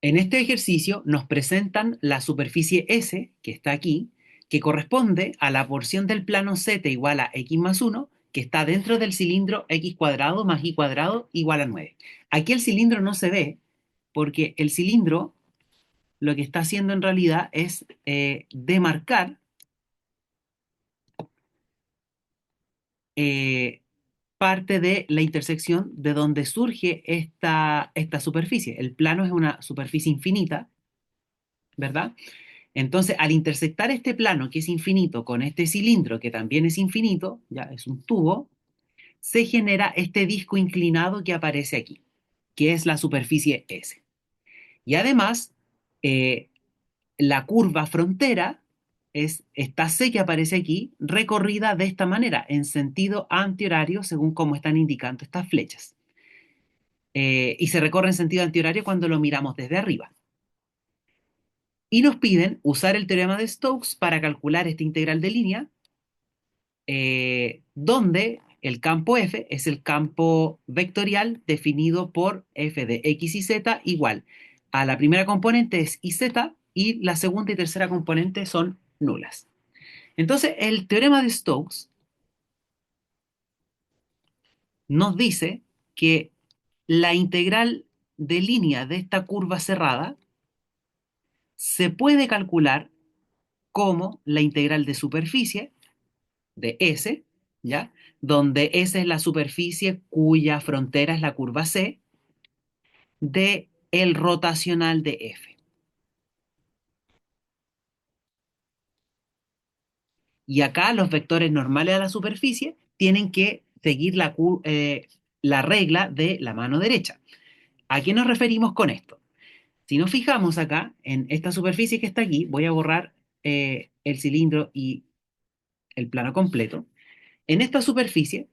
En este ejercicio nos presentan la superficie S, que está aquí, que corresponde a la porción del plano Z igual a x más 1, que está dentro del cilindro x cuadrado más y cuadrado igual a 9. Aquí el cilindro no se ve porque el cilindro lo que está haciendo en realidad es demarcar eh, parte de la intersección de donde surge esta superficie. El plano es una superficie infinita, ¿verdad? Entonces, al intersectar este plano que es infinito con este cilindro que también es infinito, ya es un tubo, se genera este disco inclinado que aparece aquí, que es la superficie S. Y además, eh, la curva frontera es esta C que aparece aquí, recorrida de esta manera, en sentido antihorario, según cómo están indicando estas flechas. Y se recorre en sentido antihorario cuando lo miramos desde arriba. Y nos piden usar el teorema de Stokes para calcular esta integral de línea, donde el campo F es el campo vectorial definido por f de x y z igual a la primera componente es iz y la segunda y tercera componente son nulas. Entonces, el teorema de Stokes nos dice que la integral de línea de esta curva cerrada se puede calcular como la integral de superficie de S, ¿ya? Donde S es la superficie cuya frontera es la curva C, de el rotacional de F. Y acá los vectores normales a la superficie tienen que seguir la regla de la mano derecha. ¿A qué nos referimos con esto? Si nos fijamos acá, en esta superficie que está aquí, voy a borrar el cilindro y el plano completo. En esta superficie,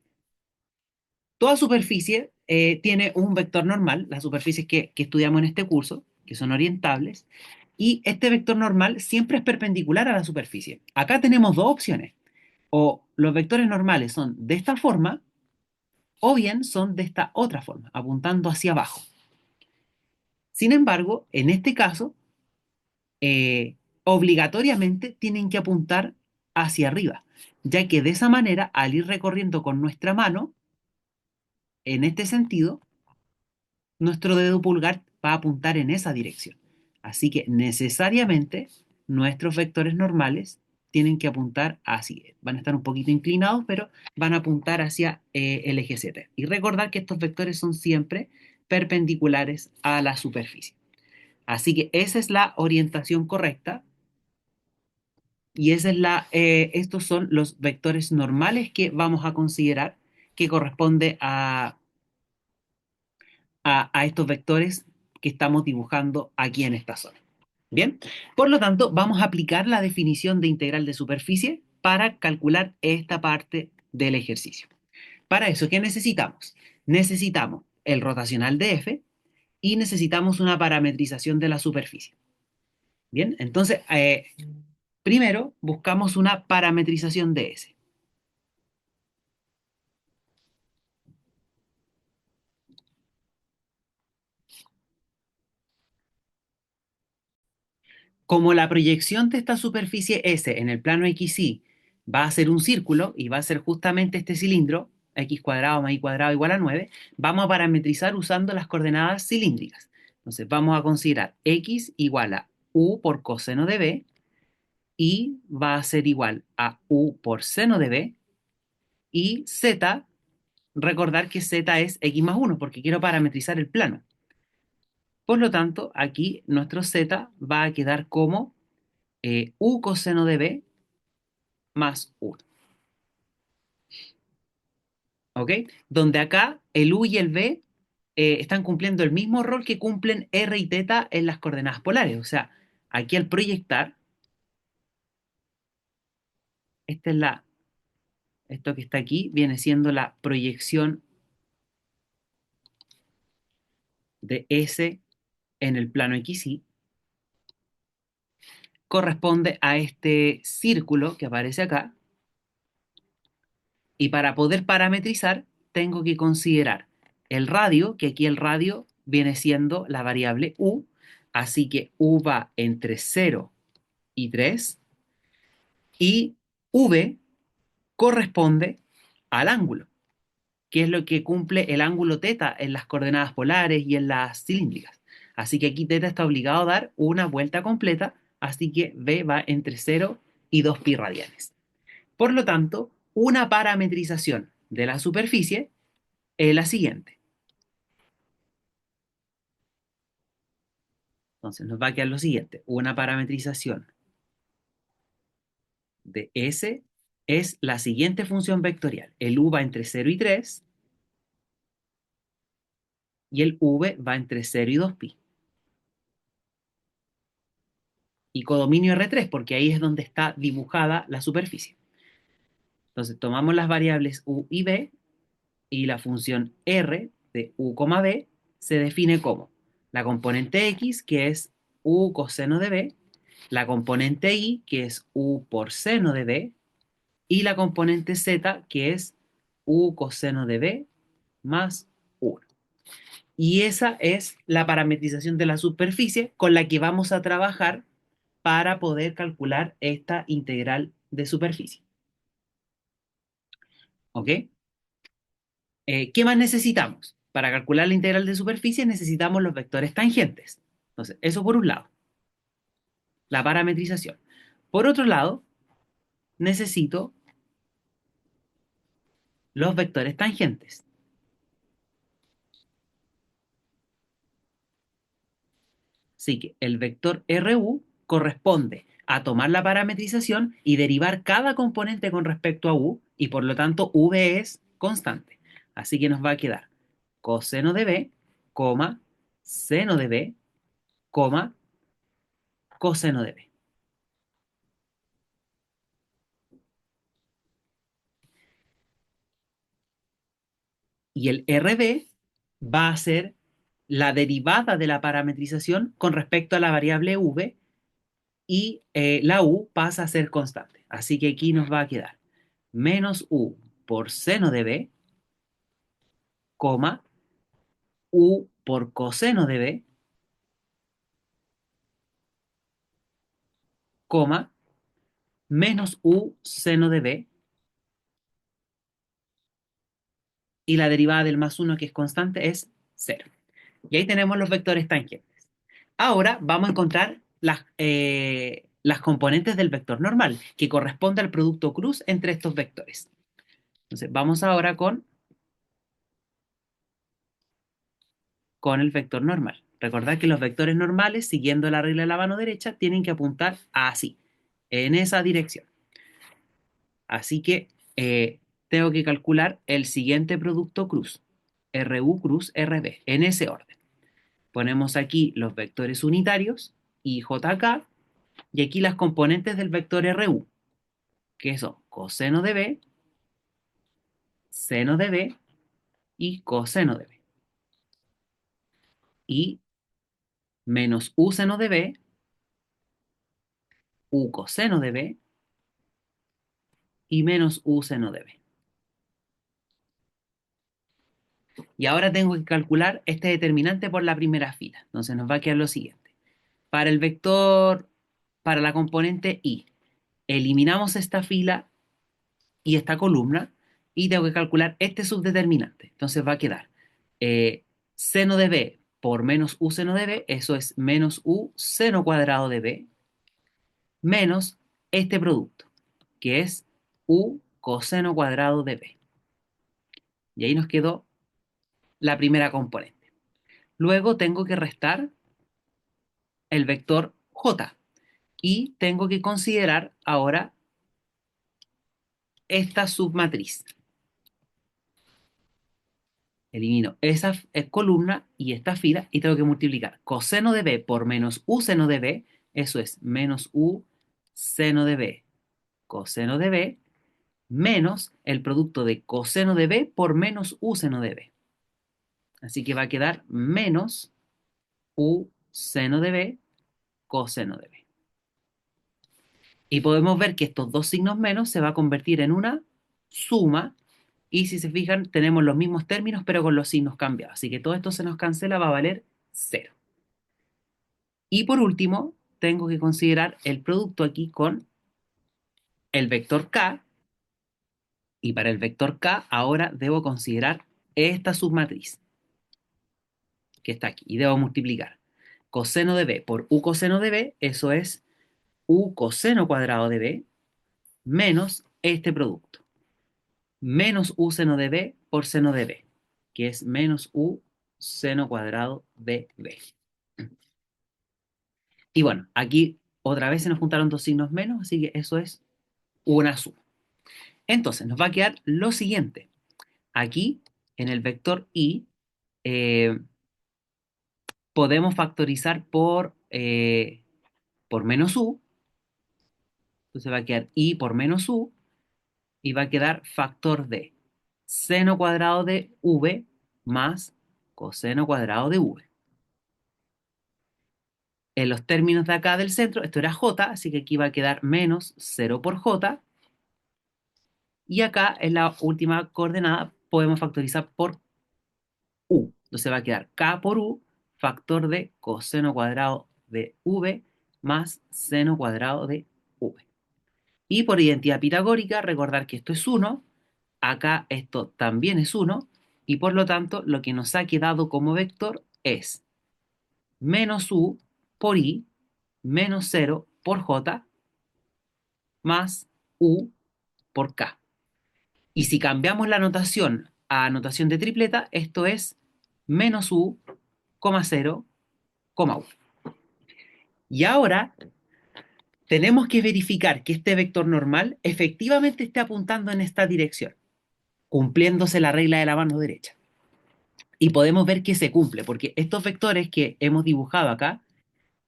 toda superficie tiene un vector normal, las superficies que estudiamos en este curso, que son orientables, y este vector normal siempre es perpendicular a la superficie. Acá tenemos dos opciones. O los vectores normales son de esta forma, o bien son de esta otra forma, apuntando hacia abajo. Sin embargo, en este caso, obligatoriamente tienen que apuntar hacia arriba, ya que de esa manera, al ir recorriendo con nuestra mano, en este sentido, nuestro dedo pulgar va a apuntar en esa dirección. Así que necesariamente nuestros vectores normales tienen que apuntar así. Van a estar un poquito inclinados, pero van a apuntar hacia el eje Z. Y recordar que estos vectores son siempre perpendiculares a la superficie. Así que esa es la orientación correcta y estos son los vectores normales que vamos a considerar que corresponde a estos vectores que estamos dibujando aquí en esta zona. Bien, por lo tanto, vamos a aplicar la definición de integral de superficie para calcular esta parte del ejercicio. Para eso, ¿qué necesitamos? Necesitamos el rotacional de F y necesitamos una parametrización de la superficie. Bien, entonces, primero buscamos una parametrización de S. Como la proyección de esta superficie S en el plano XY va a ser un círculo y va a ser justamente este cilindro, x cuadrado más y cuadrado igual a 9, vamos a parametrizar usando las coordenadas cilíndricas. Entonces vamos a considerar x igual a u por coseno de b y va a ser igual a u por seno de b y z, recordar que z es x más 1 porque quiero parametrizar el plano. Por lo tanto, aquí nuestro z va a quedar como u coseno de b más 1. ¿Ok? Donde acá el u y el v están cumpliendo el mismo rol que cumplen r y θ en las coordenadas polares. O sea, aquí al proyectar, esta es esto que está aquí viene siendo la proyección de S en el plano XY, corresponde a este círculo que aparece acá, y para poder parametrizar tengo que considerar el radio, que aquí el radio viene siendo la variable u, Así que U va entre 0 y 3 y V corresponde al ángulo, que es lo que cumple el ángulo teta en las coordenadas polares y en las cilíndricas. Así que aquí teta está obligado a dar una vuelta completa, así que V va entre 0 y 2 pi radianes. Por lo tanto, una parametrización de la superficie es la siguiente. Entonces nos va a quedar lo siguiente. Una parametrización de S es la siguiente función vectorial. El U va entre 0 y 3 y el V va entre 0 y 2 pi. Y codominio R3 porque ahí es donde está dibujada la superficie. Entonces tomamos las variables U y B y la función R de U, B se define como la componente X, que es U coseno de B, la componente Y, que es U por seno de B, y la componente Z, que es U coseno de B más 1. Y esa es la parametrización de la superficie con la que vamos a trabajar para poder calcular esta integral de superficie. ¿Ok? ¿Qué más necesitamos? Para calcular la integral de superficie necesitamos los vectores tangentes. Entonces, eso por un lado, la parametrización. Por otro lado, necesito los vectores tangentes. Así que el vector RU corresponde a tomar la parametrización y derivar cada componente con respecto a U, y por lo tanto V es constante. Así que nos va a quedar coseno de B, coma, seno de B, coma, coseno de B. Y el RB va a ser la derivada de la parametrización con respecto a la variable V y la U pasa a ser constante. Así que aquí nos va a quedar menos U por seno de B, coma, U por coseno de B, coma, menos U seno de B, y la derivada del más 1 que es constante es 0. Y ahí tenemos los vectores tangentes. Ahora vamos a encontrar las componentes del vector normal, que corresponde al producto cruz entre estos vectores. Entonces, vamos ahora con el vector normal. Recordad que los vectores normales, siguiendo la regla de la mano derecha, tienen que apuntar así, en esa dirección. Así que tengo que calcular el siguiente producto cruz, RU cruz RB, en ese orden. Ponemos aquí los vectores unitarios, IJK, y aquí las componentes del vector RU, que son coseno de B, seno de B y coseno de B. Y menos U seno de B, U coseno de B y menos U seno de B. Y ahora tengo que calcular este determinante por la primera fila. Entonces nos va a quedar lo siguiente. Para el vector, para la componente I, eliminamos esta fila y esta columna y tengo que calcular este subdeterminante. Entonces va a quedar seno de B por menos U seno de B, eso es menos U seno cuadrado de B, menos este producto, que es U coseno cuadrado de B. Y ahí nos quedó la primera componente. Luego tengo que restar el vector J y tengo que considerar ahora esta submatriz. Elimino esa columna y esta fila y tengo que multiplicar coseno de B por menos U seno de B, eso es menos U seno de B coseno de B, menos el producto de coseno de B por menos U seno de B. Así que va a quedar menos U seno de B coseno de B. Y podemos ver que estos dos signos menos se va a convertir en una suma. Y si se fijan, tenemos los mismos términos, pero con los signos cambiados. Así que todo esto se nos cancela, va a valer 0. Y por último, tengo que considerar el producto aquí con el vector k, y para el vector k ahora debo considerar esta submatriz que está aquí, y debo multiplicar coseno de b por u coseno de b, eso es u coseno cuadrado de b, menos este producto, menos u seno de b por seno de b, que es menos u seno cuadrado de b. Y bueno, aquí otra vez se nos juntaron dos signos menos, así que eso es una suma. Entonces, nos va a quedar lo siguiente. Aquí, en el vector i, eh, podemos factorizar por menos u. Entonces va a quedar i por menos u y va a quedar factor de seno cuadrado de v más coseno cuadrado de v. En los términos de acá del centro, esto era j, así que aquí va a quedar menos 0 por j. Y acá en la última coordenada podemos factorizar por u. Entonces va a quedar k por u, factor de coseno cuadrado de v más seno cuadrado de v. Y por identidad pitagórica, recordar que esto es 1, acá esto también es 1, y por lo tanto lo que nos ha quedado como vector es menos u por i menos 0 por j más u por k. Y si cambiamos la notación a notación de tripleta, esto es menos u, 0, 1. Y ahora tenemos que verificar que este vector normal efectivamente esté apuntando en esta dirección, cumpliéndose la regla de la mano derecha. Y podemos ver que se cumple, porque estos vectores que hemos dibujado acá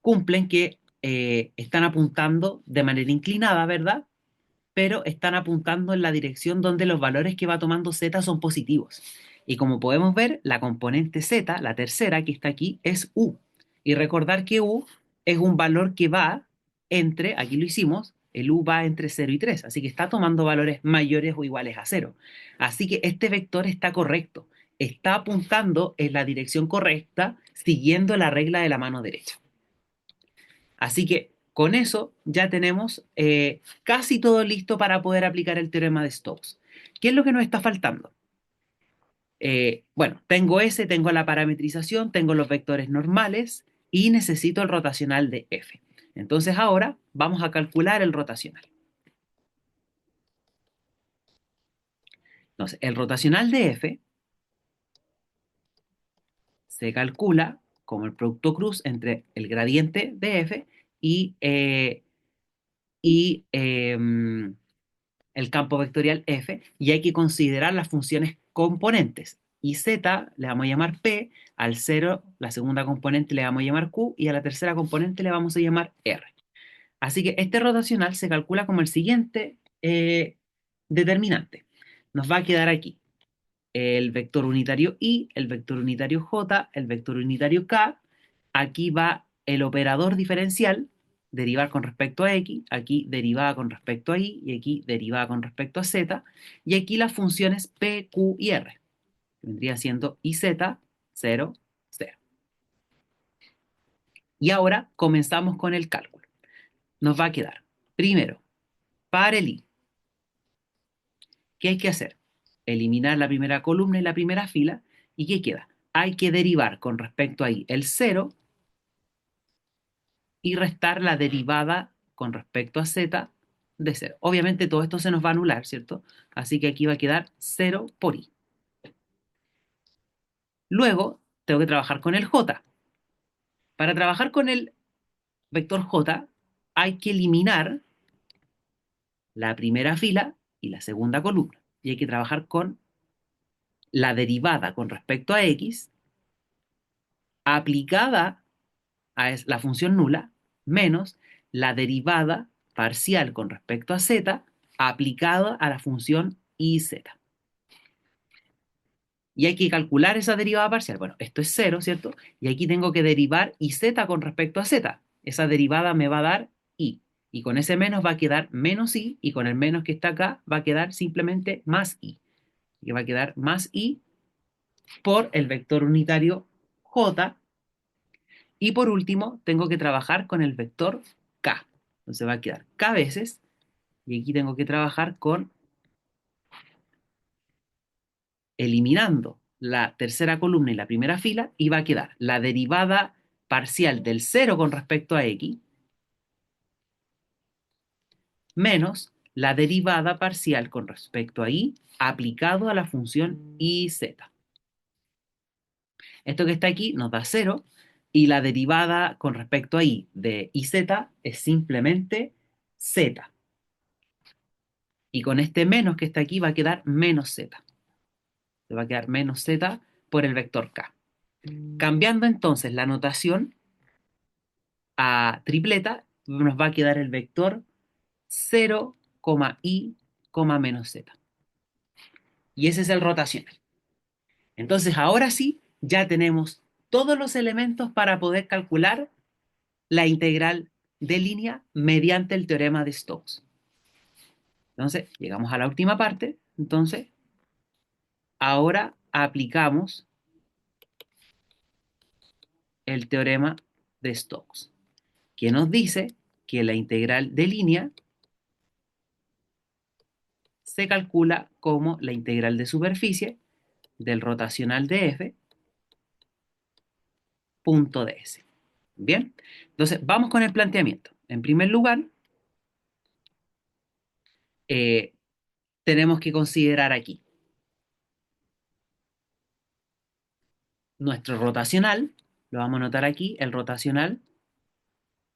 cumplen que están apuntando de manera inclinada, ¿verdad? Pero están apuntando en la dirección donde los valores que va tomando z son positivos. Y como podemos ver, la componente z, la tercera que está aquí, es u. Y recordar que u es un valor que va entre, aquí lo hicimos, el u va entre 0 y 3, así que está tomando valores mayores o iguales a 0. Así que este vector está correcto, está apuntando en la dirección correcta, siguiendo la regla de la mano derecha. Así que con eso ya tenemos casi todo listo para poder aplicar el teorema de Stokes. ¿Qué es lo que nos está faltando? Bueno, tengo S, tengo la parametrización, tengo los vectores normales y necesito el rotacional de F. Entonces ahora vamos a calcular el rotacional. Entonces, el rotacional de F se calcula como el producto cruz entre el gradiente de F y, y el campo vectorial f, y hay que considerar las funciones componentes. Y z le vamos a llamar p, al 0 la segunda componente le vamos a llamar q, y a la tercera componente le vamos a llamar r. Así que este rotacional se calcula como el siguiente determinante. Nos va a quedar aquí el vector unitario i, el vector unitario j, el vector unitario k. Aquí va el operador diferencial, derivar con respecto a x, aquí derivada con respecto a y aquí derivada con respecto a z, y aquí las funciones p, q y r. Vendría siendo iz, 0, 0. Y ahora comenzamos con el cálculo. Nos va a quedar, primero, para el i, ¿qué hay que hacer? Eliminar la primera columna y la primera fila, ¿y qué queda? Hay que derivar con respecto a i el 0 y restar la derivada con respecto a z de 0. Obviamente todo esto se nos va a anular, ¿cierto? Así que aquí va a quedar 0 por i. Luego tengo que trabajar con el j. Para trabajar con el vector j hay que eliminar la primera fila y la segunda columna. Y hay que trabajar con la derivada con respecto a x aplicada a la función nula menos la derivada parcial con respecto a z aplicada a la función iz. Y hay que calcular esa derivada parcial. Bueno, esto es 0, ¿cierto? Y aquí tengo que derivar iz con respecto a z. Esa derivada me va a dar i. Y con ese menos va a quedar menos i, y con el menos que está acá va a quedar simplemente más i. Y va a quedar más i por el vector unitario j Y por último, tengo que trabajar con el vector k. Entonces va a quedar k veces, y aquí tengo que trabajar con eliminando la tercera columna y la primera fila, y va a quedar la derivada parcial del 0 con respecto a x menos la derivada parcial con respecto a y aplicado a la función iz. Esto que está aquí nos da 0 y la derivada con respecto a y de iz es simplemente z. Y con este menos que está aquí va a quedar menos z. Se va a quedar menos z por el vector k. Cambiando entonces la notación a tripleta, nos va a quedar el vector 0, i, menos z. Y ese es el rotacional. Entonces ahora sí, ya tenemos todos los elementos para poder calcular la integral de línea mediante el teorema de Stokes. Entonces, llegamos a la última parte. Entonces, ahora aplicamos el teorema de Stokes, que nos dice que la integral de línea se calcula como la integral de superficie del rotacional de f punto ds. Bien, entonces vamos con el planteamiento. En primer lugar, eh, tenemos que considerar aquí nuestro rotacional, lo vamos a anotar aquí, el rotacional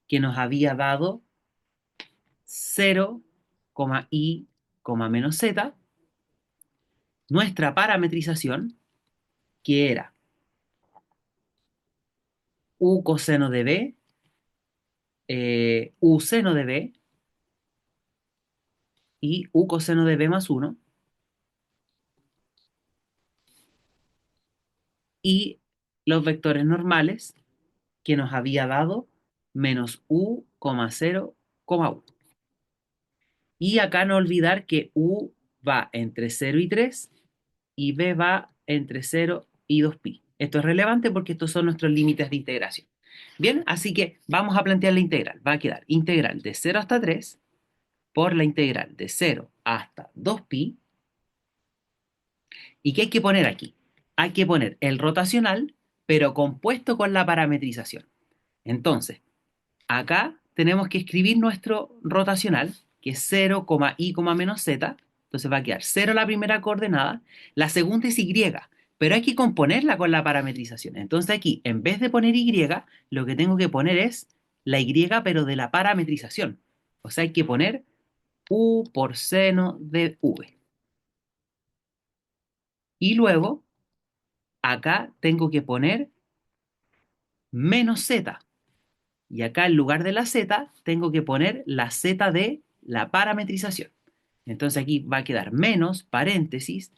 que nos había dado 0, i, menos z, nuestra parametrización, que era u coseno de b, u seno de b y u coseno de b más 1, y los vectores normales que nos había dado menos u, 0, u. Y acá no olvidar que u va entre 0 y 3 y b va entre 0 y 2pi. Esto es relevante porque estos son nuestros límites de integración. Bien, así que vamos a plantear la integral. Va a quedar integral de 0 hasta 3 por la integral de 0 hasta 2pi. ¿Y qué hay que poner aquí? Hay que poner el rotacional, pero compuesto con la parametrización. Entonces, acá tenemos que escribir nuestro rotacional, que es 0, i, menos z. Entonces va a quedar 0 la primera coordenada, la segunda es y, pero hay que componerla con la parametrización. Entonces aquí, en vez de poner y, lo que tengo que poner es la y, pero de la parametrización. O sea, hay que poner u por seno de v. Y luego, acá tengo que poner menos z. Y acá en lugar de la z, tengo que poner la z de la parametrización. Entonces aquí va a quedar menos, paréntesis,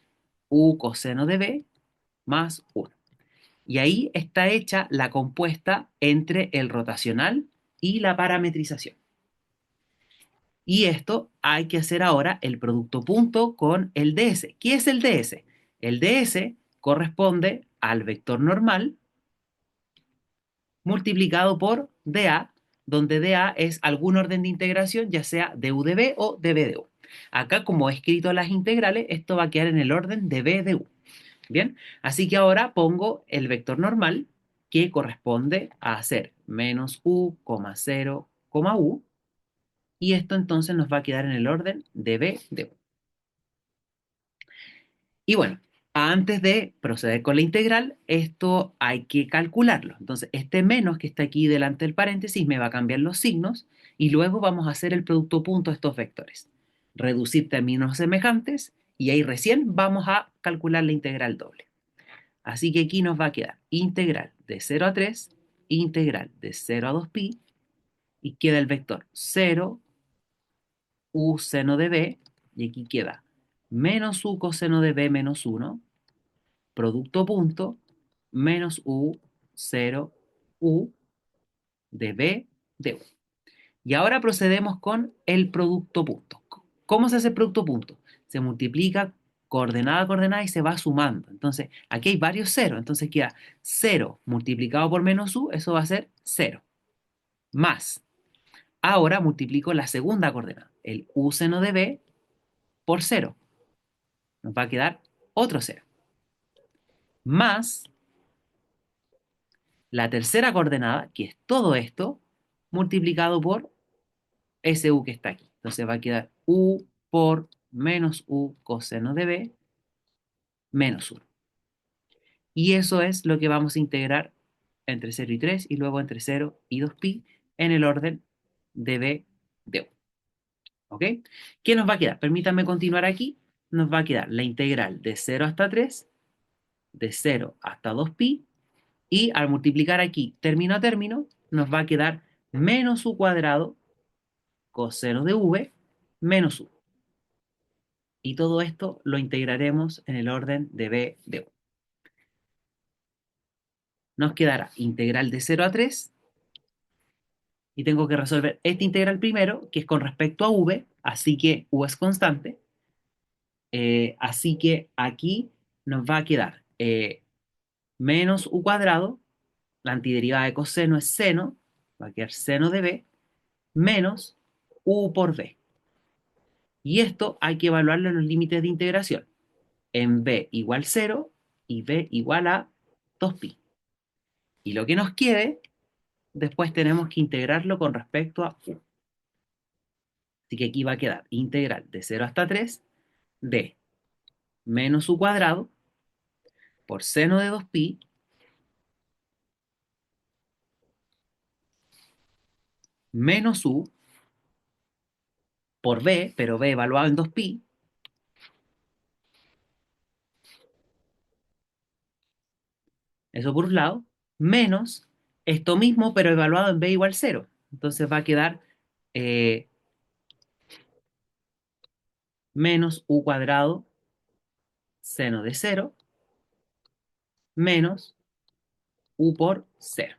u coseno de b más 1. Y ahí está hecha la compuesta entre el rotacional y la parametrización. Y esto hay que hacer ahora el producto punto con el ds. ¿Qué es el ds? El ds corresponde al vector normal multiplicado por dA, donde dA es algún orden de integración, ya sea du de b o db de u. Acá, como he escrito las integrales, esto va a quedar en el orden de b de u. Bien, así que ahora pongo el vector normal, que corresponde a ser menos u, 0, u, y esto entonces nos va a quedar en el orden de b de u. Y bueno, antes de proceder con la integral, esto hay que calcularlo. Entonces, este menos que está aquí delante del paréntesis me va a cambiar los signos y luego vamos a hacer el producto punto de estos vectores. Reducir términos semejantes y ahí recién vamos a calcular la integral doble. Así que aquí nos va a quedar integral de 0 a 3, integral de 0 a 2pi, y queda el vector 0, u seno de b, y aquí queda menos u coseno de b menos 1, producto punto, menos u, 0, u de b de u. Y ahora procedemos con el producto punto. ¿Cómo se hace el producto punto? Se multiplica coordenada a coordenada y se va sumando. Entonces, aquí hay varios ceros. Entonces queda 0 multiplicado por menos u, eso va a ser 0. Más. Ahora multiplico la segunda coordenada, el u seno de b por 0. Nos va a quedar otro 0. Más la tercera coordenada, que es todo esto, multiplicado por ese u que está aquí. Entonces va a quedar u por menos u coseno de b menos 1. Y eso es lo que vamos a integrar entre 0 y 3 y luego entre 0 y 2pi en el orden de b de u. ¿Ok? ¿Qué nos va a quedar? Permítanme continuar aquí. Nos va a quedar la integral de 0 hasta 3, de 0 hasta 2pi, y al multiplicar aquí término a término, nos va a quedar menos u cuadrado coseno de v menos u. Y todo esto lo integraremos en el orden de b de u. Nos quedará integral de 0 a 3, y tengo que resolver esta integral primero, que es con respecto a v, así que u es constante. Así que aquí nos va a quedar menos u cuadrado, la antiderivada de coseno es seno, va a quedar seno de b, menos u por b. Y esto hay que evaluarlo en los límites de integración, en b igual 0 y b igual a 2pi. Y lo que nos quede, después tenemos que integrarlo con respecto a u. Así que aquí va a quedar integral de 0 hasta 3 de menos u cuadrado por seno de 2pi menos u por b, pero b evaluado en 2pi, eso por un lado, menos esto mismo, pero evaluado en b igual 0. Entonces va a quedar eh, menos u cuadrado seno de 0 menos u por 0.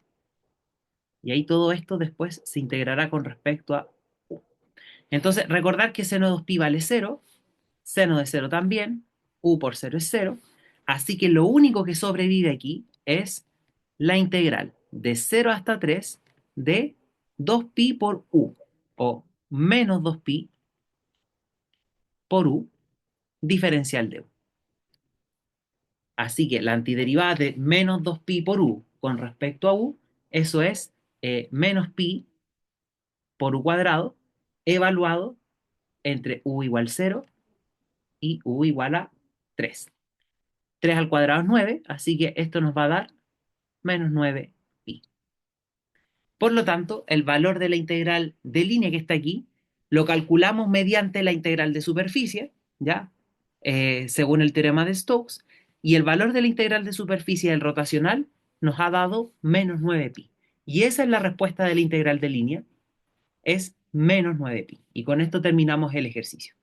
Y ahí todo esto después se integrará con respecto a u. Entonces, recordar que seno de 2pi vale 0, seno de 0 también, u por 0 es 0, así que lo único que sobrevive aquí es la integral de 0 hasta 3 de 2pi por u, o menos 2pi por u, diferencial de u. Así que la antiderivada de menos 2pi por u con respecto a u, eso es menos pi por u cuadrado, evaluado entre u igual 0 y u igual a 3. 3 al cuadrado es 9, así que esto nos va a dar menos 9pi. Por lo tanto, el valor de la integral de línea que está aquí lo calculamos mediante la integral de superficie, ¿ya? Según el teorema de Stokes, y el valor de la integral de superficie del rotacional nos ha dado menos 9pi. Y esa es la respuesta de la integral de línea, es menos 9pi. Y con esto terminamos el ejercicio.